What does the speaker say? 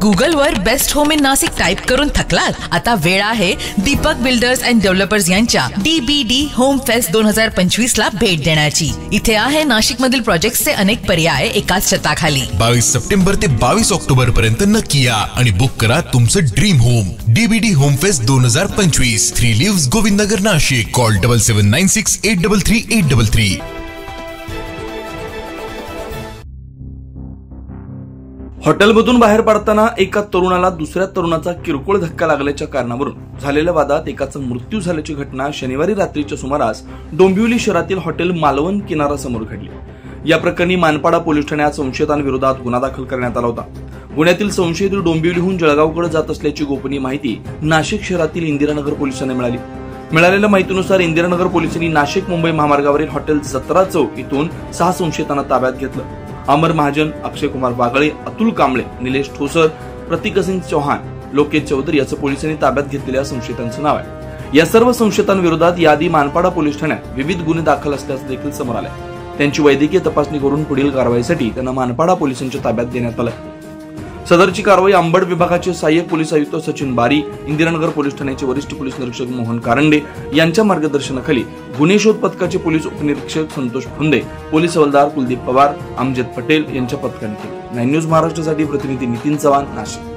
Google वर best home in Nashik type करून थकलात? आता वेळ आहे दीपक बिल्डर्स अँड डेव्हलपर्स यांच्या DBD होम फेस्ट 2025 ला भेट देण्याची। इथे आहे नाशिक मधील प्रोजेक्ट्सचे अनेक पर्याय एकाच छताखाली। 22 सप्टेंबर ते 22 ऑक्टोबर पर्यंत नक्की या आणि बुक करा तुमचं dream home. DBD home fest 2025, 3 lives Govindnagar Nashik. Call 7796 833 833। हॉटेलमधून बाहेर पडताना एका तरुणाला दुसऱ्या तरुणाचा किरकोळ धक्का लागल्याच्या कारणावरून झालेल्या वादात एकाचा मृत्यू झाल्याची घटना शनिवारी रात्रीच्या सुमारास डोंबिवली शहरातील हॉटेल मालवण किनारा समोर घडली। या प्रकरणी मानपाडा पोलीस ठाण्यात संशयितांविरोधात गुन्हा दाखल करण्यात आला होता। गुन्ह्यातील संशयित डोंबिवलीहून जळगावकडे जात असल्याची गोपनीय माहिती नाशिक शहरातील इंदिरानगर पोलिसांना मिळाली। मिळालेल्या माहितीनुसार इंदिरानगर पोलिसांनी नाशिक मुंबई महामार्गावरील हॉटेल 17 चौक इथून 6 संशयितांना ताब्यात घेतलं। अमर महाजन, अक्षय कुमार बागळे, अतुल कांबळे, निलेश ठोसर, प्रतिकसिंग चौहान, लोकेश चौधरी असं पोलिसांनी ताब्यात घेतलेल्या संशयितांचं नाव आहे। या सर्व संशयितांविरोधात याआधी मानपाडा पोलीस ठाण्यात विविध गुन्हे दाखल असल्याचं देखील समोर आलंय। त्यांची वैद्यकीय तपासणी करून पुढील कारवाईसाठी त्यांना मानपाडा पोलिसांच्या ताब्यात देण्यात आलं। सदरची कारवाई अंबड विभागाचे सहाय्यक पोलीस आयुक्त सचिन बारी, इंदिरानगर पोलीस ठाण्याचे वरिष्ठ पोलीस निरीक्षक मोहन कारंडे यांच्या मार्गदर्शनाखाली गुन्हे शोध पथकाचे पोलीस उपनिरीक्षक संतोष फुंदे, पोलीस हवालदार कुलदीप पवार, अमजद पटेल यांच्या पथकाने केली। 9 न्यूज महाराष्ट्रासाठी प्रतिनिधी नितीन चव्हाण, नाशिक।